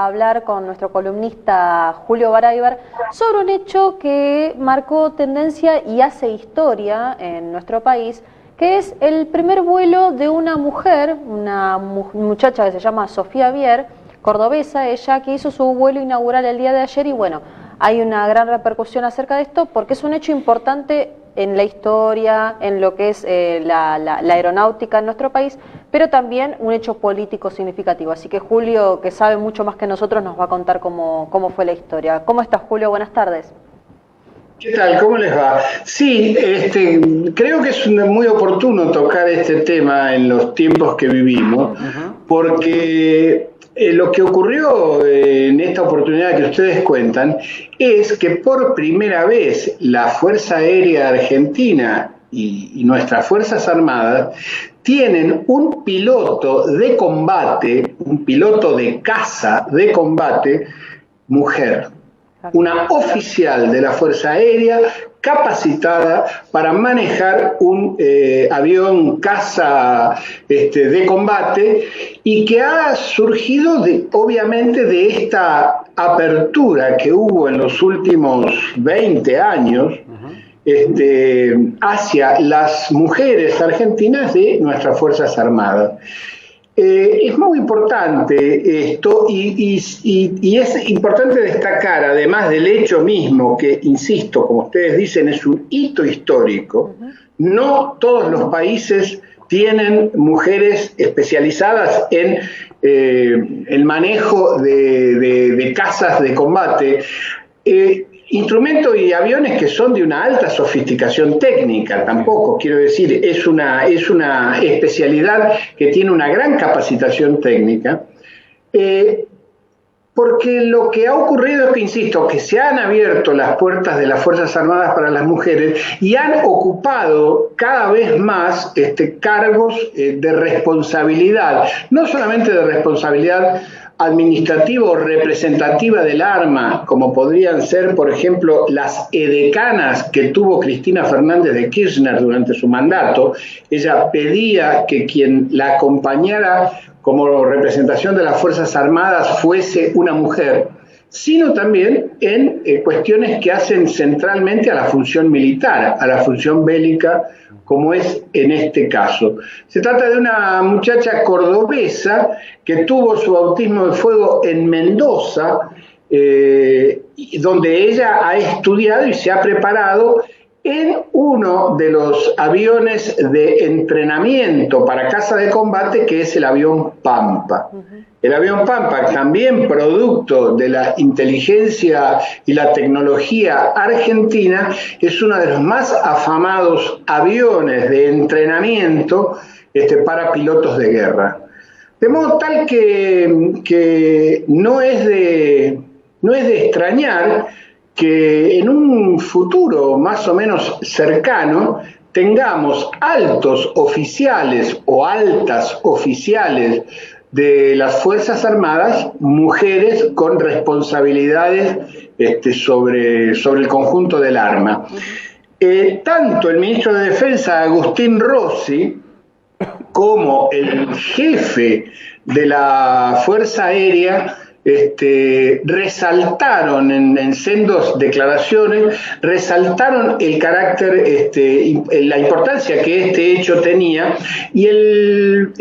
a hablar con nuestro columnista Julio Baraybar sobre un hecho que marcó tendencia y hace historia en nuestro país, que es el primer vuelo de una mujer, una muchacha que se llama Sofía Vier, cordobesa, ella que hizo su vuelo inaugural el día de ayer, y bueno, hay una gran repercusión acerca de esto porque es un hecho importante en la historia, en lo que es la aeronáutica en nuestro país, pero también un hecho político significativo. Así que Julio, que sabe mucho más que nosotros, nos va a contar cómo fue la historia. ¿Cómo estás, Julio? Buenas tardes. ¿Qué tal? ¿Cómo les va? Sí, creo que es muy oportuno tocar este tema en los tiempos que vivimos, porque lo que ocurrió en esta oportunidad que ustedes cuentan es que por primera vez la Fuerza Aérea Argentina y nuestras Fuerzas Armadas tienen un piloto de combate, un piloto de caza de combate, mujer. Una oficial de la Fuerza Aérea capacitada para manejar un avión caza de combate, y que ha surgido obviamente de esta apertura que hubo en los últimos 20 años hacia las mujeres argentinas de nuestras Fuerzas Armadas. Es muy importante esto y es importante destacar, además del hecho mismo, que, insisto, como ustedes dicen, es un hito histórico. No todos los países tienen mujeres especializadas en el manejo de cazas de combate. Instrumentos y aviones que son de una alta sofisticación técnica, tampoco, quiero decir, es una especialidad que tiene una gran capacitación técnica, porque lo que ha ocurrido es que, insisto, que se han abierto las puertas de las Fuerzas Armadas para las mujeres y han ocupado cada vez más cargos de responsabilidad, no solamente de responsabilidad administrativa o representativa del arma, como podrían ser, por ejemplo, las edecanas que tuvo Cristina Fernández de Kirchner durante su mandato. Ella pedía que quien la acompañara como representación de las Fuerzas Armadas fuese una mujer, sino también en cuestiones que hacen centralmente a la función militar, a la función bélica, como es en este caso. Se trata de una muchacha cordobesa que tuvo su bautismo de fuego en Mendoza, donde ella ha estudiado y se ha preparado en uno de los aviones de entrenamiento para caza de combate, que es el avión Pampa. El avión Pampa, también producto de la inteligencia y la tecnología argentina, es uno de los más afamados aviones de entrenamiento para pilotos de guerra. De modo tal que no es de extrañar que en un futuro más o menos cercano tengamos altos oficiales o altas oficiales de las Fuerzas Armadas, mujeres con responsabilidades sobre el conjunto del arma. Tanto el ministro de Defensa, Agustín Rossi, como el jefe de la Fuerza Aérea, resaltaron en sendos declaraciones, resaltaron el carácter, la importancia que este hecho tenía, y el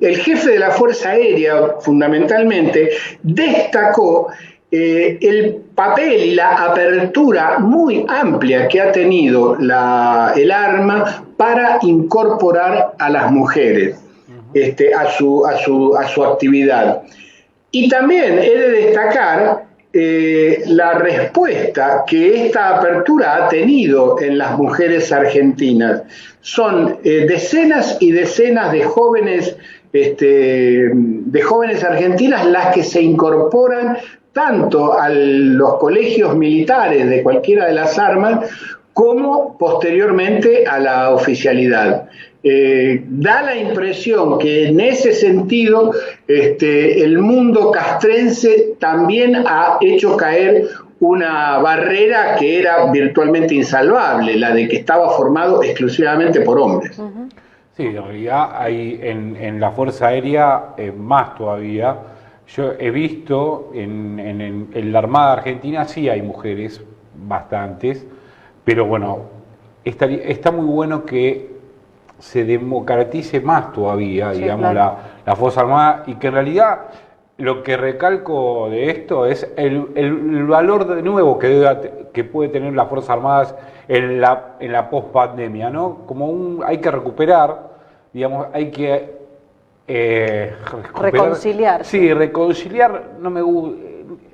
jefe de la Fuerza Aérea fundamentalmente destacó el papel y la apertura muy amplia que ha tenido el arma para incorporar a las mujeres a su actividad. Y también he de destacar la respuesta que esta apertura ha tenido en las mujeres argentinas. Son decenas y decenas de jóvenes argentinas las que se incorporan tanto a los colegios militares de cualquiera de las armas como posteriormente a la oficialidad. Da la impresión que en ese sentido el mundo castrense también ha hecho caer una barrera que era virtualmente insalvable, la de que estaba formado exclusivamente por hombres. Sí, en realidad hay en la Fuerza Aérea más todavía. Yo he visto en la Armada Argentina sí hay mujeres, bastantes, pero bueno, está muy bueno que se democratice más todavía, sí, digamos, claro, la Fuerza Armada, y que en realidad lo que recalco de esto es el valor de nuevo que puede tener las Fuerzas Armadas en la post-pandemia, ¿no? Hay que recuperar, digamos, hay que reconciliar. Sí, reconciliar, no me gusta,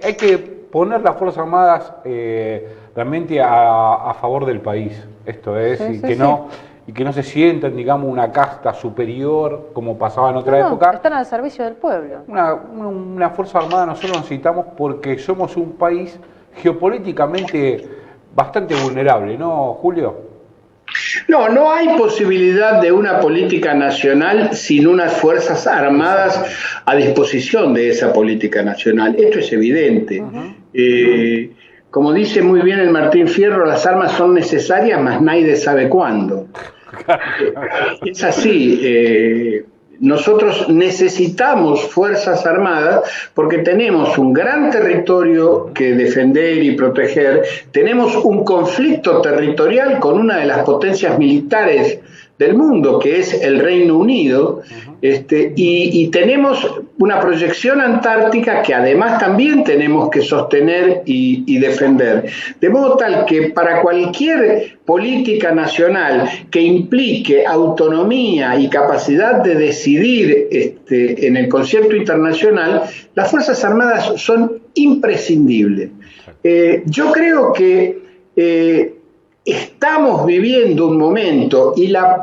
hay que poner las Fuerzas Armadas realmente a favor del país, esto es, Sí, y sí, que sí. no... y que no se sientan, digamos, una casta superior, como pasaba en otra época. Están al servicio del pueblo. Una Fuerza Armada nosotros necesitamos porque somos un país geopolíticamente bastante vulnerable, ¿no, Julio? No, no hay posibilidad de una política nacional sin unas fuerzas armadas a disposición de esa política nacional. Esto es evidente. Como dice muy bien el Martín Fierro, las armas son necesarias, mas nadie sabe cuándo. Es así. Nosotros necesitamos fuerzas armadas porque tenemos un gran territorio que defender y proteger, tenemos un conflicto territorial con una de las potencias militares del mundo, que es el Reino Unido, y tenemos una proyección antártica que además también tenemos que sostener y defender. De modo tal que para cualquier política nacional que implique autonomía y capacidad de decidir en el concierto internacional, las Fuerzas Armadas son imprescindibles. Yo creo que estamos viviendo un momento y la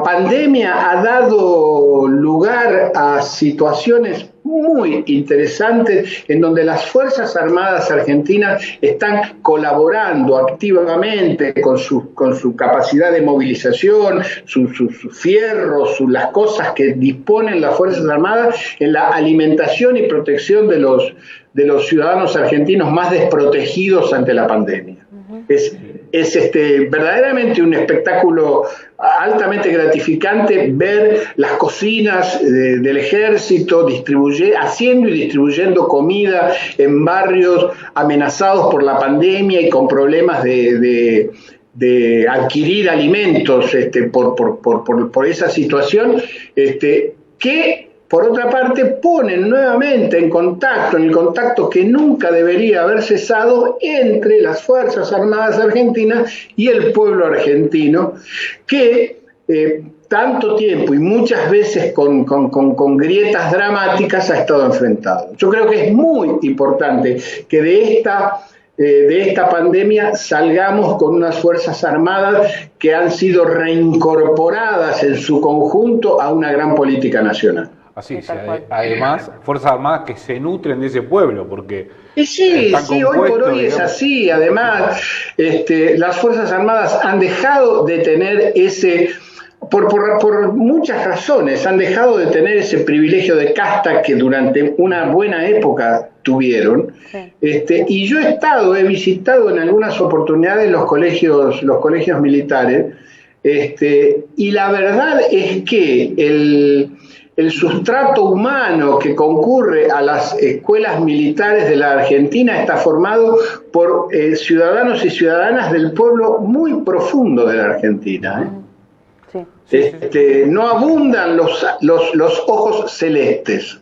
pandemia ha dado lugar a situaciones muy interesantes en donde las Fuerzas Armadas argentinas están colaborando activamente con su capacidad de movilización, sus fierros, las cosas que disponen las Fuerzas Armadas en la alimentación y protección de los ciudadanos argentinos más desprotegidos ante la pandemia. Es verdaderamente un espectáculo altamente gratificante ver las cocinas del ejército haciendo y distribuyendo comida en barrios amenazados por la pandemia y con problemas de adquirir alimentos por esa situación, que por otra parte ponen nuevamente en el contacto que nunca debería haber cesado entre las Fuerzas Armadas Argentinas y el pueblo argentino, que tanto tiempo y muchas veces con grietas dramáticas ha estado enfrentado. Yo creo que es muy importante que de esta pandemia salgamos con unas Fuerzas Armadas que han sido reincorporadas en su conjunto a una gran política nacional. Así, sí, además, Fuerzas Armadas que se nutren de ese pueblo, porque... Sí, hoy por hoy es así. Además, las Fuerzas Armadas han dejado de tener por muchas razones, han dejado de tener ese privilegio de casta que durante una buena época tuvieron. Sí. Y yo he visitado en algunas oportunidades los colegios militares, y la verdad es que el sustrato humano que concurre a las escuelas militares de la Argentina está formado por ciudadanos y ciudadanas del pueblo muy profundo de la Argentina. No abundan los ojos celestes,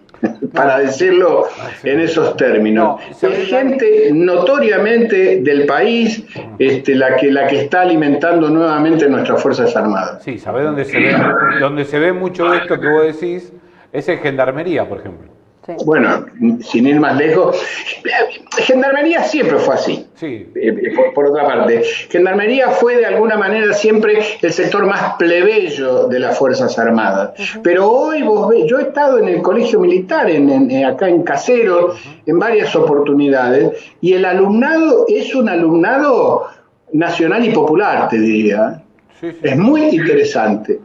para decirlo en esos términos. Es gente notoriamente del país la que está alimentando nuevamente nuestras Fuerzas Armadas. Sí, ¿sabés dónde se ve mucho de esto que vos decís? Es en Gendarmería, por ejemplo. Sí. Bueno, sin ir más lejos, Gendarmería siempre fue así. Sí. Por otra parte, Gendarmería fue de alguna manera siempre el sector más plebeyo de las Fuerzas Armadas. Pero hoy vos ves, yo he estado en el colegio militar, acá en Caseros, en varias oportunidades, y el alumnado es un alumnado nacional y popular, te diría. Sí. Es muy interesante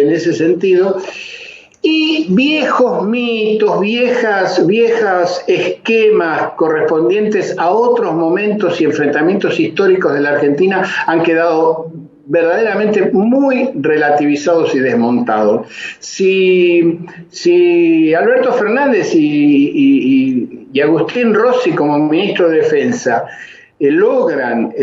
en ese sentido. Y viejos mitos, viejas esquemas correspondientes a otros momentos y enfrentamientos históricos de la Argentina han quedado verdaderamente muy relativizados y desmontados. Si Alberto Fernández y Agustín Rossi como ministro de Defensa logran,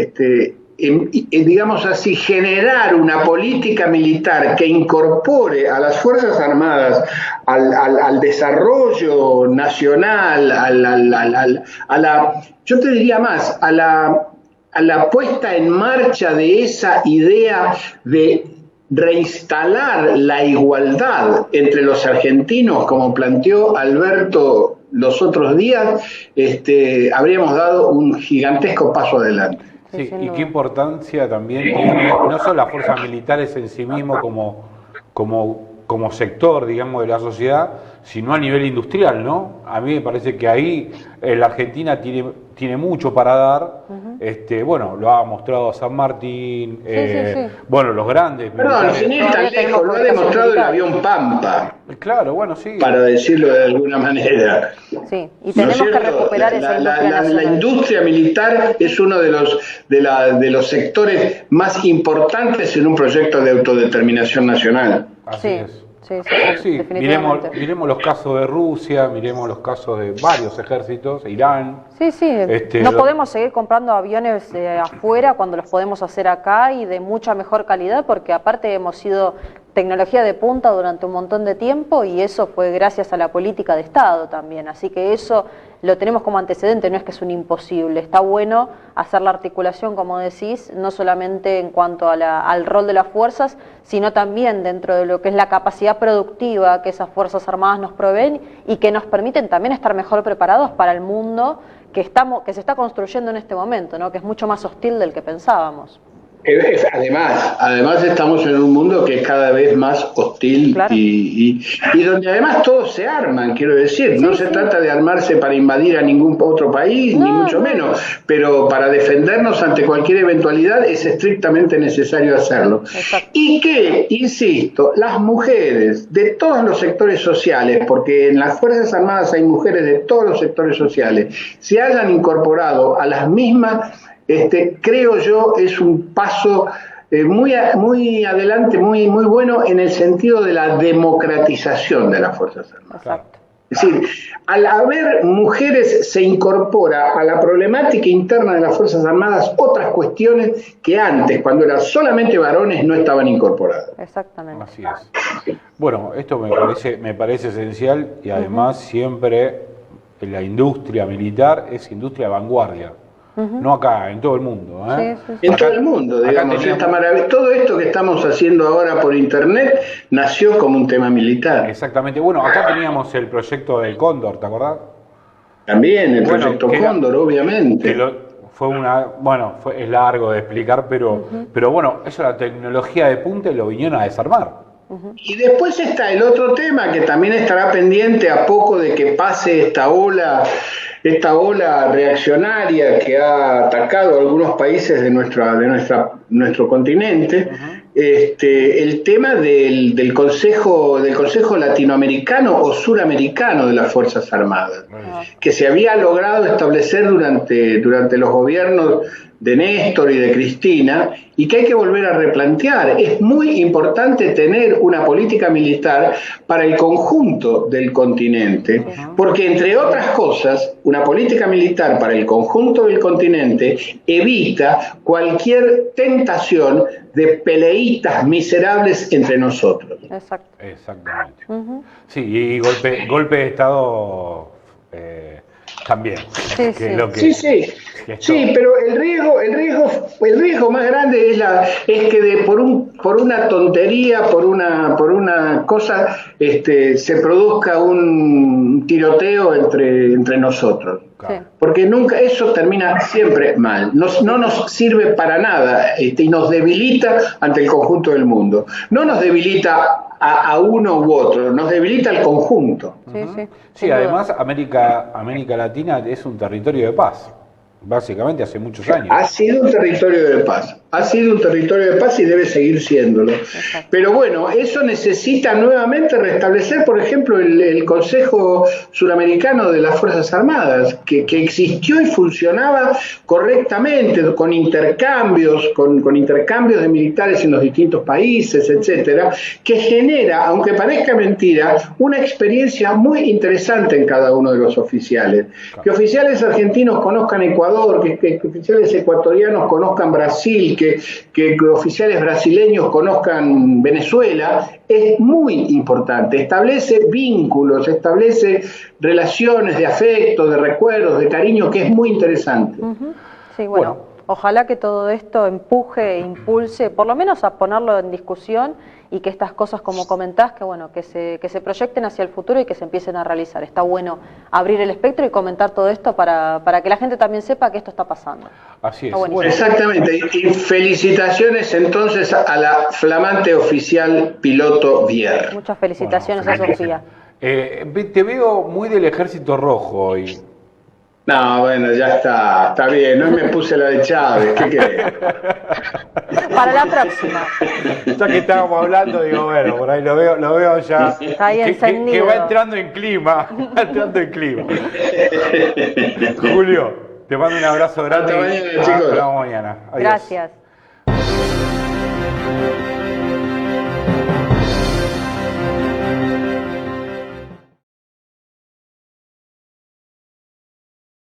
digamos así, generar una política militar que incorpore a las Fuerzas Armadas al desarrollo nacional, yo te diría más, a la puesta en marcha de esa idea de reinstalar la igualdad entre los argentinos, como planteó Alberto los otros días, habríamos dado un gigantesco paso adelante. Sí, y qué importancia también tiene, no solo las fuerzas militares en sí mismo como sector, digamos, de la sociedad, sino a nivel industrial, ¿no? A mí me parece que ahí la Argentina tiene mucho para dar. Bueno, lo ha mostrado San Martín, bueno, los grandes. Perdón, sin ir tan lejos, lo ha demostrado el avión Pampa. Claro, bueno, sí. Para decirlo de alguna manera. Sí, y tenemos que recuperar esa industria nacional. La industria militar es uno de los sectores más importantes en un proyecto de autodeterminación nacional. Así es. Sí, definitivamente. Miremos los casos de Rusia, miremos los casos de varios ejércitos, Irán. Sí. No podemos seguir comprando aviones afuera cuando los podemos hacer acá y de mucha mejor calidad, porque aparte hemos sido tecnología de punta durante un montón de tiempo y eso fue gracias a la política de Estado también. Así que eso lo tenemos como antecedente, no es que es un imposible. Está bueno hacer la articulación, como decís, no solamente en cuanto al rol de las fuerzas, sino también dentro de lo que es la capacidad productiva que esas Fuerzas Armadas nos proveen y que nos permiten también estar mejor preparados para el mundo que se está construyendo en este momento, ¿no? Que es mucho más hostil del que pensábamos. Además estamos en un mundo que es cada vez más hostil, claro. y donde además todos se arman, quiero decir, no se trata de armarse para invadir a ningún otro país, ni mucho menos, pero para defendernos ante cualquier eventualidad es estrictamente necesario hacerlo. Exacto. Y que, insisto, las mujeres de todos los sectores sociales, porque en las Fuerzas Armadas hay mujeres de todos los sectores sociales, se hayan incorporado a las mismas, creo yo, es un paso muy adelante, muy bueno en el sentido de la democratización de las Fuerzas Armadas. Exacto. Es decir, al haber mujeres se incorpora a la problemática interna de las Fuerzas Armadas otras cuestiones que antes, cuando eran solamente varones, no estaban incorporadas. Exactamente. Así es. Bueno, esto me parece esencial y además siempre la industria militar es industria de vanguardia. No acá, en todo el mundo. En todo el mundo, digamos. Todo esto que estamos haciendo ahora por internet nació como un tema militar. Exactamente. Bueno, acá teníamos el proyecto del Cóndor, ¿te acordás? También, el proyecto Cóndor, obviamente. Es largo de explicar, pero bueno, eso la tecnología de punta lo vinieron a desarmar. Y después está el otro tema que también estará pendiente a poco de que pase esta ola reaccionaria que ha atacado a algunos países de nuestro continente, el tema del Consejo Latinoamericano o Suramericano de las Fuerzas Armadas, que se había logrado establecer durante los gobiernos de Néstor y de Cristina, y que hay que volver a replantear. Es muy importante tener una política militar para el conjunto del continente, porque entre otras cosas, una política militar para el conjunto del continente evita cualquier tentación de peleitas miserables entre nosotros. Exactamente. Sí, y golpe de Estado también. Sí, pero el riesgo más grande es que por una tontería, por una cosa, se produzca un tiroteo entre nosotros. Claro. Porque nunca eso termina siempre mal. No nos sirve para nada y nos debilita ante el conjunto del mundo. No nos debilita a uno u otro, nos debilita al conjunto. Sí, además América Latina es un territorio de paz. básicamente hace muchos años. Ha sido un territorio de paz, ha sido un territorio de paz y debe seguir siéndolo. Exacto. Pero bueno, eso necesita nuevamente restablecer, por ejemplo, el Consejo Suramericano de las Fuerzas Armadas, que existió y funcionaba correctamente, con intercambios, con intercambios de militares en los distintos países, etcétera, que genera, aunque parezca mentira, una experiencia muy interesante en cada uno de los oficiales. Que oficiales argentinos conozcan Ecuador, que oficiales ecuatorianos conozcan Brasil, que oficiales brasileños conozcan Venezuela, es muy importante. Establece vínculos, establece relaciones de afecto, de recuerdos, de cariño, que es muy interesante. Sí, bueno, ojalá que todo esto empuje e impulse, por lo menos a ponerlo en discusión, y que estas cosas, como comentás, que bueno, que se proyecten hacia el futuro y que se empiecen a realizar. Está bueno abrir el espectro y comentar todo esto para que la gente también sepa que esto está pasando. Así es. Bueno, exactamente, y felicitaciones entonces a la flamante oficial piloto Vier. Muchas felicitaciones a Sofía. Te veo muy del Ejército Rojo hoy. No, bueno, ya está bien, hoy me puse la de Chávez, ¿qué querés? Para la próxima. Ya que estábamos hablando, digo, bueno, por ahí lo veo ya. Está ahí encendido. Que va entrando en clima, Julio, te mando un abrazo grande. Hasta mañana, chicos. Hasta mañana. Adiós. Gracias.